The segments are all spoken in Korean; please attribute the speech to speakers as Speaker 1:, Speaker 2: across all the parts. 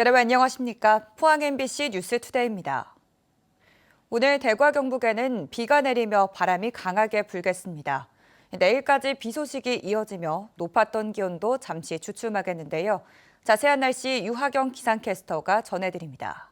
Speaker 1: 여러분 안녕하십니까? 포항 MBC 뉴스투데이입니다. 오늘 대구와 경북에는 비가 내리며 바람이 강하게 불겠습니다. 내일까지 비 소식이 이어지며 높았던 기온도 잠시 주춤하겠는데요. 자세한 날씨 유하경 기상캐스터가 전해드립니다.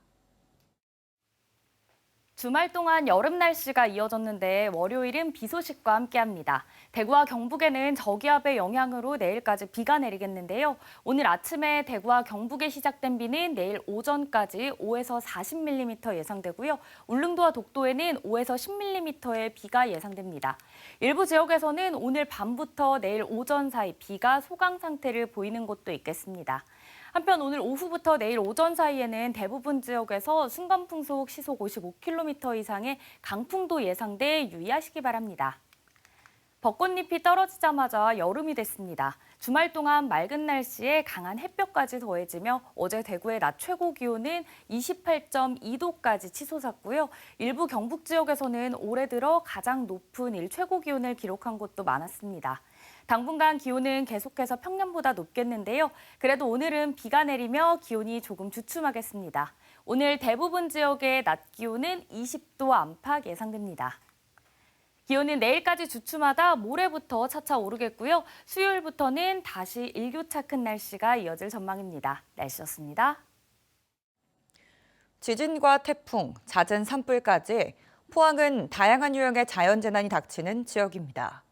Speaker 2: 주말 동안 여름 날씨가 이어졌는데 월요일은 비 소식과 함께합니다. 대구와 경북에는 저기압의 영향으로 내일까지 비가 내리겠는데요. 오늘 아침에 대구와 경북에 시작된 비는 내일 오전까지 5에서 40mm 예상되고요. 울릉도와 독도에는 5에서 10mm의 비가 예상됩니다. 일부 지역에서는 오늘 밤부터 내일 오전 사이 비가 소강 상태를 보이는 곳도 있겠습니다. 한편 오늘 오후부터 내일 오전 사이에는 대부분 지역에서 순간풍속 시속 55km 이상의 강풍도 예상돼 유의하시기 바랍니다. 벚꽃잎이 떨어지자마자 여름이 됐습니다. 주말 동안 맑은 날씨에 강한 햇볕까지 더해지며 어제 대구의 낮 최고 기온은 28.2도까지 치솟았고요. 일부 경북 지역에서는 올해 들어 가장 높은 일 최고 기온을 기록한 곳도 많았습니다. 당분간 기온은 계속해서 평년보다 높겠는데요. 그래도 오늘은 비가 내리며 기온이 조금 주춤하겠습니다. 오늘 대부분 지역의 낮 기온은 20도 안팎 예상됩니다. 기온은 내일까지 주춤하다 모레부터 차차 오르겠고요. 수요일부터는 다시 일교차 큰 날씨가 이어질 전망입니다. 날씨였습니다.
Speaker 1: 지진과 태풍, 잦은 산불까지 포항은 다양한 유형의 자연재난이 닥치는 지역입니다.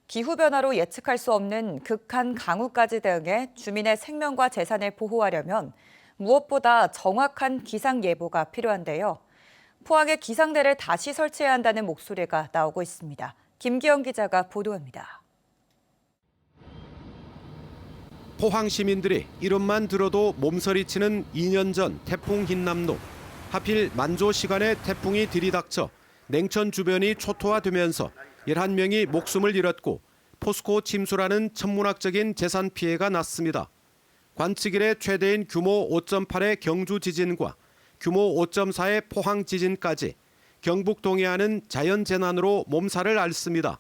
Speaker 1: 기후변화로 예측할 수 없는 극한 강우까지 대응해 주민의 생명과 재산을 보호하려면 무엇보다 정확한 기상예보가 필요한데요. 포항에 기상대를 다시 설치해야 한다는 목소리가 나오고 있습니다. 김기영 기자가 보도합니다.
Speaker 3: 포항 시민들이 이름만 들어도 몸서리치는 2년 전 태풍 흰남노. 하필 만조 시간에 태풍이 들이닥쳐 냉천 주변이 초토화되면서 11명이 목숨을 잃었고 포스코 침수라는 천문학적인 재산 피해가 났습니다. 관측 이래 최대인 규모 5.8의 경주 지진과 규모 5.4의 포항 지진까지 경북 동해안은 자연재난으로 몸살을 앓습니다.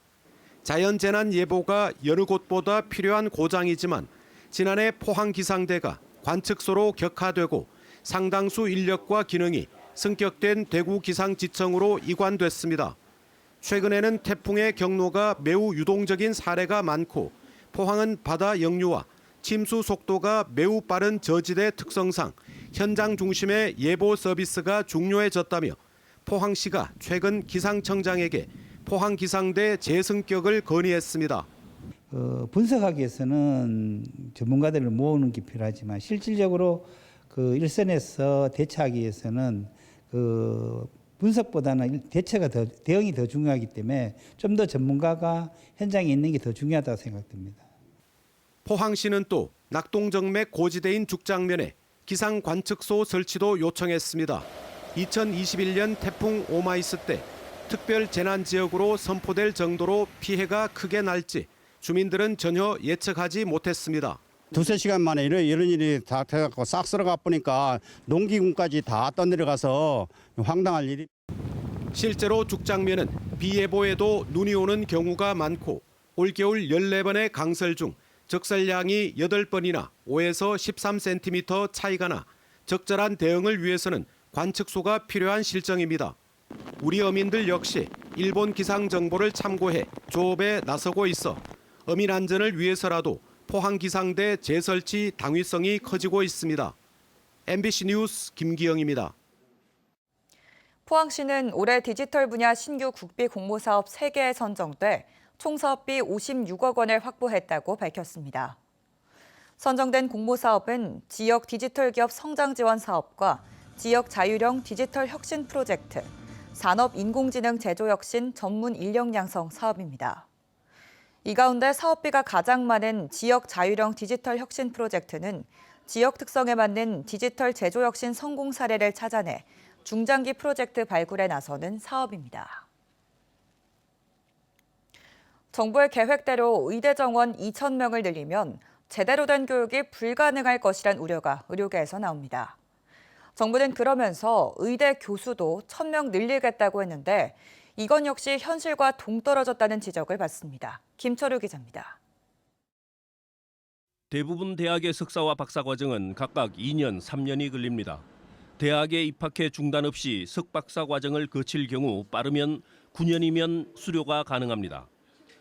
Speaker 3: 자연재난 예보가 여느 곳보다 필요한 고장이지만 지난해 포항 기상대가 관측소로 격하되고 상당수 인력과 기능이 승격된 대구 기상지청으로 이관됐습니다. 최근에는 태풍의 경로가 매우 유동적인 사례가 많고 포항은 바다 역류와 침수 속도가 매우 빠른 저지대 특성상 현장 중심의 예보 서비스가 중요해졌다며 포항시가 최근 기상청장에게 포항 기상대 재승격을 건의했습니다.
Speaker 4: 분석하기 위해서는 전문가들을 모으는 게 필요하지만 실질적으로 일선에서 대처하기 위해서는 분석보다는 대응이 더 중요하기 때문에 좀 더 전문가가 현장에 있는 게 더 중요하다고 생각됩니다.
Speaker 3: 포항시는 또 낙동정맥 고지대인 죽장면에 기상관측소 설치도 요청했습니다. 2021년 태풍 오마이스 때 특별 재난지역으로 선포될 정도로 피해가 크게 날지 주민들은 전혀 예측하지 못했습니다.
Speaker 5: 두세 시간 만에 이런 일이 다 돼갖고 싹 쓸어가 보니까 농기군까지 다 떠내려가서 황당할 일이.
Speaker 3: 실제로 죽장면은 비 예보에도 눈이 오는 경우가 많고 올겨울 14번의 강설 중 적설량이 8번이나 5에서 13cm 차이가 나 적절한 대응을 위해서는 관측소가 필요한 실정입니다. 우리 어민들 역시 일본 기상 정보를 참고해 조업에 나서고 있어 어민 안전을 위해서라도 포항 기상대 재설치 당위성이 커지고 있습니다. MBC 뉴스 김기영입니다.
Speaker 1: 포항시는 올해 디지털 분야 신규 국비 공모 사업 3개에 선정돼 총 사업비 56억 원을 확보했다고 밝혔습니다. 선정된 공모 사업은 지역 디지털 기업 성장 지원 사업과 지역 자율형 디지털 혁신 프로젝트, 산업 인공지능 제조 혁신 전문 인력 양성 사업입니다. 이 가운데 사업비가 가장 많은 지역 자율형 디지털 혁신 프로젝트는 지역 특성에 맞는 디지털 제조 혁신 성공 사례를 찾아내 중장기 프로젝트 발굴에 나서는 사업입니다. 정부의 계획대로 의대 정원 2,000명을 늘리면 제대로 된 교육이 불가능할 것이란 우려가 의료계에서 나옵니다. 정부는 그러면서 의대 교수도 1,000명 늘리겠다고 했는데 이건 역시 현실과 동떨어졌다는 지적을 받습니다. 김철우 기자입니다.
Speaker 6: 대부분 대학의 석사와 박사 과정은 각각 2년, 3년이 걸립니다. 대학에 입학해 중단 없이 석박사 과정을 거칠 경우 빠르면 9년이면 수료가 가능합니다.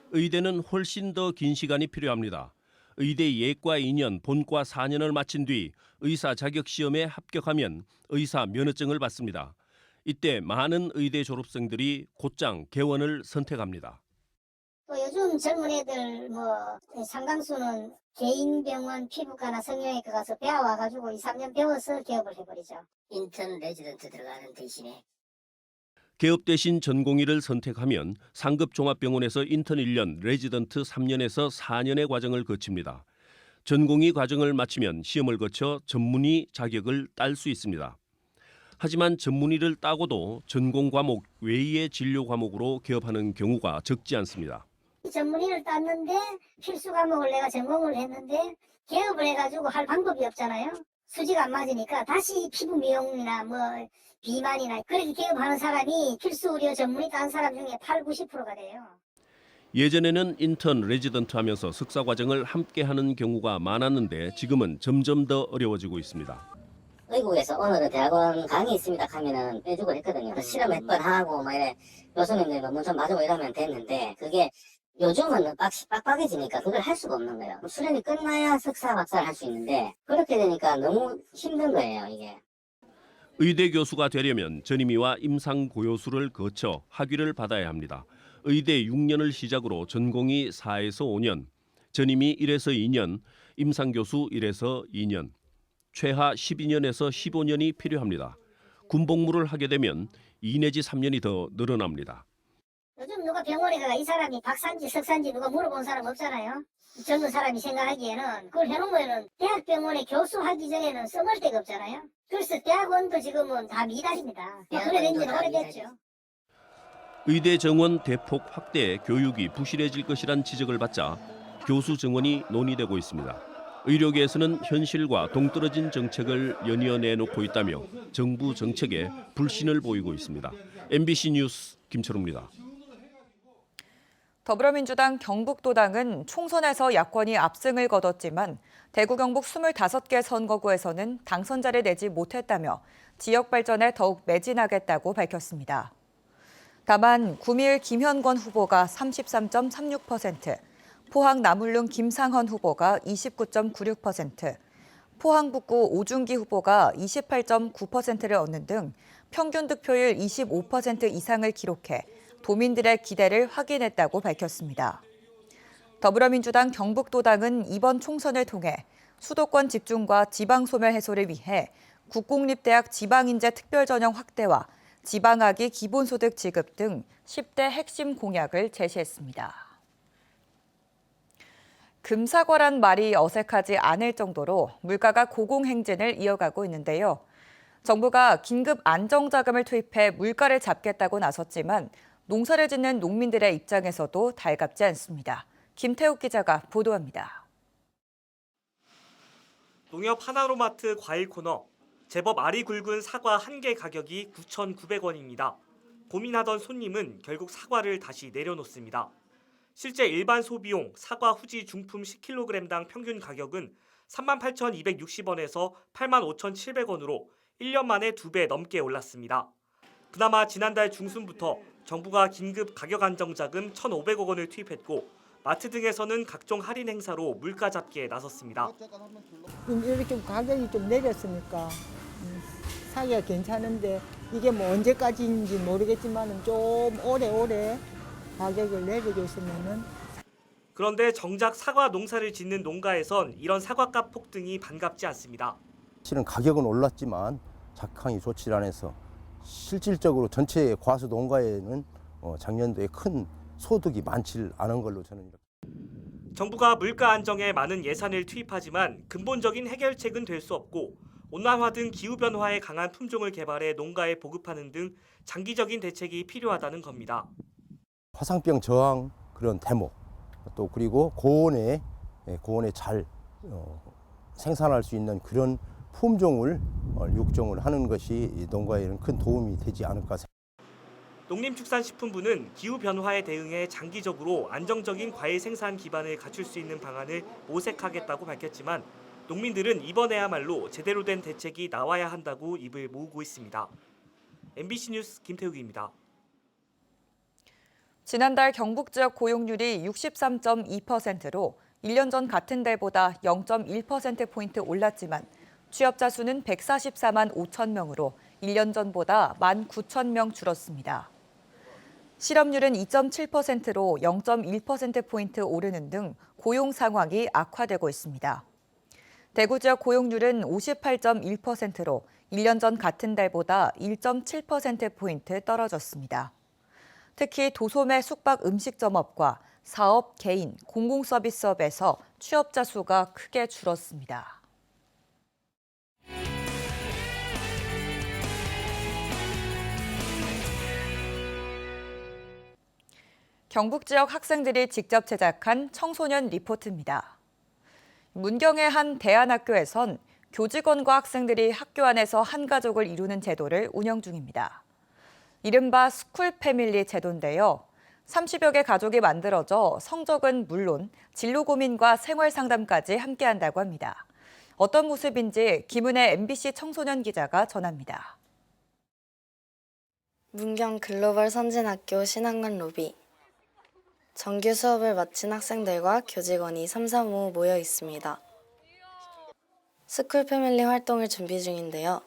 Speaker 6: 의대는 훨씬 더 긴 시간이 필요합니다. 의대 예과 2년, 본과 4년을 마친 뒤 의사 자격 시험에 합격하면 의사 면허증을 받습니다. 이때 많은 의대 졸업생들이 곧장 개원을 선택합니다.
Speaker 7: 요즘 젊은 애들 상당수는 개인 병원, 피부과나 성형외과 가서 배워와가지고 2, 3년 배워서 개업을 해버리죠. 인턴 레지던트 들어가는 대신에.
Speaker 6: 개업 대신 전공의를 선택하면 상급 종합병원에서 인턴 1년, 레지던트 3년에서 4년의 과정을 거칩니다. 전공의 과정을 마치면 시험을 거쳐 전문의 자격을 딸 수 있습니다. 하지만 전문의를 따고도 전공 과목 외의 진료 과목으로 개업하는 경우가 적지 않습니다.
Speaker 7: 전문의를 땄는데 필수 과목을 내가 전공을 했는데 개업을 해가지고 할 방법이 없잖아요. 수지가 안 맞으니까 다시 피부 미용이나 비만이나 그렇게 개업하는 사람이 필수 의료 전문의 딴 사람 중에 8, 90%가 돼요.
Speaker 6: 예전에는 인턴, 레지던트 하면서 석사 과정을 함께 하는 경우가 많았는데 지금은 점점 더 어려워지고 있습니다.
Speaker 7: 외국에서 오늘은 대학원 강의 있습니다 하면은 빼주고 했거든요. 실험 몇 번 하고 이래 교수님들 논문 좀 봐주고 이러면 됐는데 그게 요즘은 빡빡해지니까 그걸 할 수가 없는 거예요. 수련이 끝나야 석사, 박사를 할 수 있는데 그렇게 되니까 너무 힘든 거예요, 이게.
Speaker 6: 의대 교수가 되려면 전임의와 임상고요수를 거쳐 학위를 받아야 합니다. 의대 6년을 시작으로 전공의 4에서 5년, 전임의 1에서 2년, 임상교수 1에서 2년, 최하 12년에서 15년이 필요합니다. 군복무를 하게 되면 2 내지 3년이 더 늘어납니다.
Speaker 7: 요즘 누가 병원에 가가 이 사람이 박사인지 석사인지 누가 물어본 사람 없잖아요. 젊은 사람이 생각하기에는 그걸 해놓으면 대학병원에 교수 하기 전에는 써볼 데가 없잖아요. 그래서 대학원도 지금은 다 미달입니다. 그래 된 지는 오래됐죠.
Speaker 6: 의대 정원 대폭 확대, 교육이 부실해질 것이란 지적을 받자 교수 정원이 논의되고 있습니다. 의료계에서는 현실과 동떨어진 정책을 연이어 내놓고 있다며 정부 정책에 불신을 보이고 있습니다. MBC 뉴스 김철우입니다.
Speaker 1: 더불어민주당 경북도당은 총선에서 야권이 압승을 거뒀지만 대구 경북 25개 선거구에서는 당선자를 내지 못했다며 지역 발전에 더욱 매진하겠다고 밝혔습니다. 다만 구미을 김현권 후보가 33.36%, 포항 남울릉 김상헌 후보가 29.96%, 포항 북구 오준기 후보가 28.9%를 얻는 등 평균 득표율 25% 이상을 기록해 도민들의 기대를 확인했다고 밝혔습니다. 더불어민주당 경북도당은 이번 총선을 통해 수도권 집중과 지방소멸 해소를 위해 국공립대학 지방인재 특별전형 확대와 지방학위 기본소득 지급 등 10대 핵심 공약을 제시했습니다. 금사과란 말이 어색하지 않을 정도로 물가가 고공행진을 이어가고 있는데요. 정부가 긴급 안정자금을 투입해 물가를 잡겠다고 나섰지만 농사를 짓는 농민들의 입장에서도 달갑지 않습니다. 김태욱 기자가 보도합니다.
Speaker 8: 농협 하나로마트 과일 코너. 제법 알이 굵은 사과 한 개 가격이 9,900원입니다. 고민하던 손님은 결국 사과를 다시 내려놓습니다. 실제 일반 소비용 사과 후지 중품 10kg당 평균 가격은 38,260원에서 85,700원으로 1년 만에 2배 넘게 올랐습니다. 그나마 지난달 중순부터 정부가 긴급 가격 안정자금 1,500억 원을 투입했고 마트 등에서는 각종 할인 행사로 물가 잡기에 나섰습니다.
Speaker 9: 이렇게 좀 가격이 좀 내렸으니까 사기가 괜찮은데 이게 뭐 언제까지인지 모르겠지만 좀 오래 가격을 내려줬으면은.
Speaker 8: 그런데 정작 사과 농사를 짓는 농가에선 이런 사과값 폭등이 반갑지 않습니다.
Speaker 10: 실은 가격은 올랐지만 작황이 좋지 않아서 실질적으로 전체 과수 농가에는 작년도에 큰 소득이 많지 않은 걸로 저는 이렇게.
Speaker 8: 정부가 물가 안정에 많은 예산을 투입하지만 근본적인 해결책은 될 수 없고 온난화 등 기후변화에 강한 품종을 개발해 농가에 보급하는 등 장기적인 대책이 필요하다는 겁니다.
Speaker 10: 화상병 저항 그런 대목 또 그리고 고온에 잘 생산할 수 있는 그런 품종을 육종을 하는 것이 농가에는 큰 도움이 되지 않을까 생각합니다.
Speaker 8: 농림축산식품부는 기후변화에 대응해 장기적으로 안정적인 과일 생산 기반을 갖출 수 있는 방안을 모색하겠다고 밝혔지만 농민들은 이번에야말로 제대로 된 대책이 나와야 한다고 입을 모으고 있습니다. MBC 뉴스 김태욱입니다.
Speaker 1: 지난달 경북 지역 고용률이 63.2%로 1년 전 같은 달보다 0.1%포인트 올랐지만 취업자 수는 144만 5천 명으로 1년 전보다 19,000명 줄었습니다. 실업률은 2.7%로 0.1%포인트 오르는 등 고용 상황이 악화되고 있습니다. 대구 지역 고용률은 58.1%로 1년 전 같은 달보다 1.7%포인트 떨어졌습니다. 특히 도소매 숙박 음식점업과 사업, 개인, 공공서비스업에서 취업자 수가 크게 줄었습니다. 경북 지역 학생들이 직접 제작한 청소년 리포트입니다. 문경의 한 대안학교에선 교직원과 학생들이 학교 안에서 한 가족을 이루는 제도를 운영 중입니다. 이른바 스쿨 패밀리 제도인데요. 30여 개 가족이 만들어져 성적은 물론 진로 고민과 생활 상담까지 함께한다고 합니다. 어떤 모습인지 김은혜 MBC 청소년 기자가 전합니다.
Speaker 11: 문경 글로벌 선진학교 신학관 로비. 정규 수업을 마친 학생들과 교직원이 삼삼오오 모여 있습니다. 스쿨 패밀리 활동을 준비 중인데요.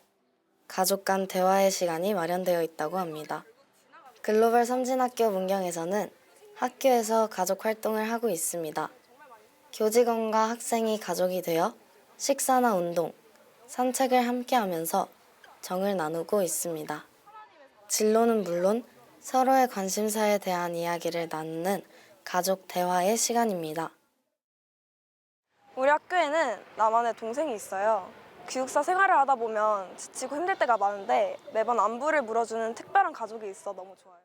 Speaker 11: 가족 간 대화의 시간이 마련되어 있다고 합니다. 글로벌 선진학교 문경에서는 학교에서 가족 활동을 하고 있습니다. 교직원과 학생이 가족이 되어 식사나 운동, 산책을 함께 하면서 정을 나누고 있습니다. 진로는 물론 서로의 관심사에 대한 이야기를 나누는 가족 대화의 시간입니다.
Speaker 12: 우리 학교에는 나만의 동생이 있어요. 기숙사 생활을 하다 보면 지치고 힘들 때가 많은데 매번 안부를 물어주는 특별한 가족이 있어 너무 좋아요.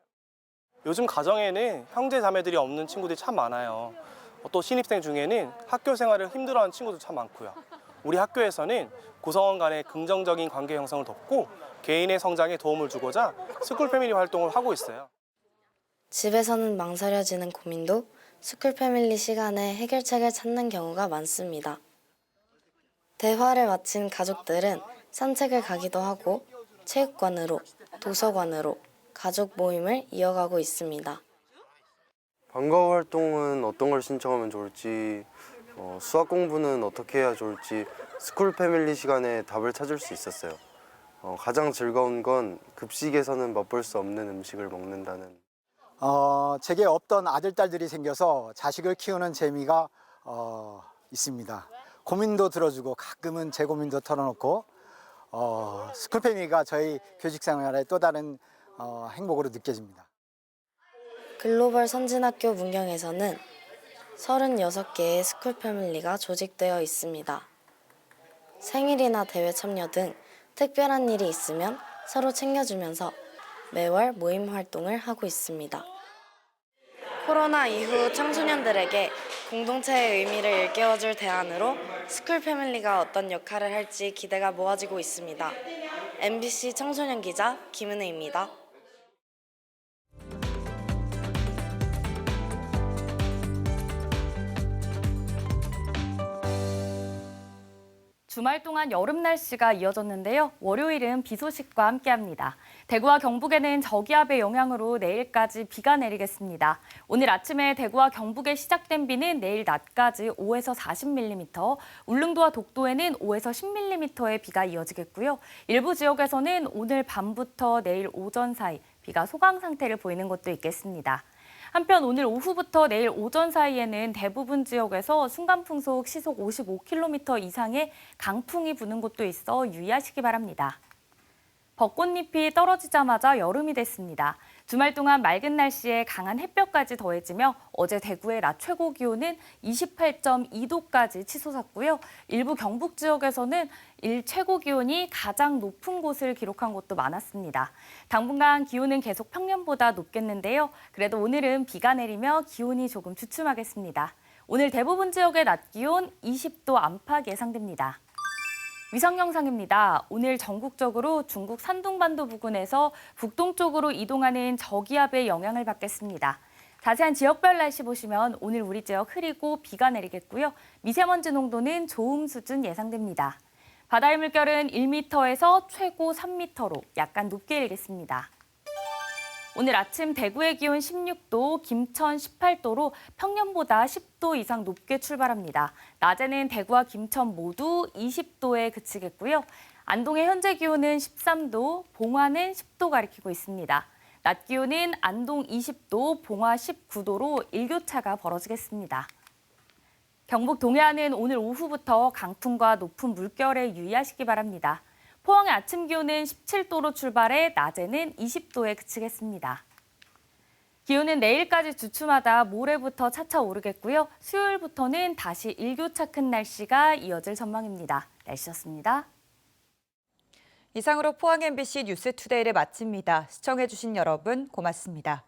Speaker 13: 요즘 가정에는 형제 자매들이 없는 친구들이 참 많아요. 또 신입생 중에는 학교 생활을 힘들어하는 친구도 참 많고요. 우리 학교에서는 구성원 간의 긍정적인 관계 형성을 돕고 개인의 성장에 도움을 주고자 스쿨 패밀리 활동을 하고 있어요.
Speaker 11: 집에서는 망설여지는 고민도 스쿨 패밀리 시간에 해결책을 찾는 경우가 많습니다. 대화를 마친 가족들은 산책을 가기도 하고 체육관으로, 도서관으로 가족 모임을 이어가고 있습니다.
Speaker 14: 방과후 활동은 어떤 걸 신청하면 좋을지, 수학 공부는 어떻게 해야 좋을지 스쿨 패밀리 시간에 답을 찾을 수 있었어요. 가장 즐거운 건 급식에서는 맛볼 수 없는 음식을 먹는다는.
Speaker 15: 제게 없던 아들, 딸들이 생겨서 자식을 키우는 재미가 있습니다. 고민도 들어주고 가끔은 제 고민도 털어놓고 스쿨 패밀리가 저희 교직 생활의 또 다른 행복으로 느껴집니다.
Speaker 11: 글로벌 선진학교 문경에서는 36개의 스쿨 패밀리가 조직되어 있습니다. 생일이나 대회 참여 등 특별한 일이 있으면 서로 챙겨주면서 매월 모임 활동을 하고 있습니다. 코로나 이후 청소년들에게 공동체의 의미를 일깨워줄 대안으로 스쿨 패밀리가 어떤 역할을 할지 기대가 모아지고 있습니다. MBC 청소년 기자 김은혜입니다.
Speaker 2: 주말 동안 여름 날씨가 이어졌는데요. 월요일은 비 소식과 함께합니다. 대구와 경북에는 저기압의 영향으로 내일까지 비가 내리겠습니다. 오늘 아침에 대구와 경북에 시작된 비는 내일 낮까지 5에서 40mm, 울릉도와 독도에는 5에서 10mm의 비가 이어지겠고요. 일부 지역에서는 오늘 밤부터 내일 오전 사이 비가 소강 상태를 보이는 곳도 있겠습니다. 한편 오늘 오후부터 내일 오전 사이에는 대부분 지역에서 순간풍속 시속 55km 이상의 강풍이 부는 곳도 있어 유의하시기 바랍니다. 벚꽃잎이 떨어지자마자 여름이 됐습니다. 주말 동안 맑은 날씨에 강한 햇볕까지 더해지며 어제 대구의 낮 최고 기온은 28.2도까지 치솟았고요. 일부 경북 지역에서는 일 최고 기온이 가장 높은 곳을 기록한 곳도 많았습니다. 당분간 기온은 계속 평년보다 높겠는데요. 그래도 오늘은 비가 내리며 기온이 조금 주춤하겠습니다. 오늘 대부분 지역의 낮 기온 20도 안팎 예상됩니다. 위성 영상입니다. 오늘 전국적으로 중국 산둥반도 부근에서 북동쪽으로 이동하는 저기압의 영향을 받겠습니다. 자세한 지역별 날씨 보시면 오늘 우리 지역 흐리고 비가 내리겠고요. 미세먼지 농도는 좋음 수준 예상됩니다. 바다의 물결은 1m에서 최고 3m로 약간 높게 일겠습니다. 오늘 아침 대구의 기온 16도, 김천 18도로 평년보다 10도 이상 높게 출발합니다. 낮에는 대구와 김천 모두 20도에 그치겠고요. 안동의 현재 기온은 13도, 봉화는 10도 가리키고 있습니다. 낮 기온은 안동 20도, 봉화 19도로 일교차가 벌어지겠습니다. 경북 동해안은 오늘 오후부터 강풍과 높은 물결에 유의하시기 바랍니다. 포항의 아침 기온은 17도로 출발해 낮에는 20도에 그치겠습니다. 기온은 내일까지 주춤하다 모레부터 차차 오르겠고요. 수요일부터는 다시 일교차 큰 날씨가 이어질 전망입니다. 날씨였습니다.
Speaker 1: 이상으로 포항 MBC 뉴스투데이를 마칩니다. 시청해주신 여러분 고맙습니다.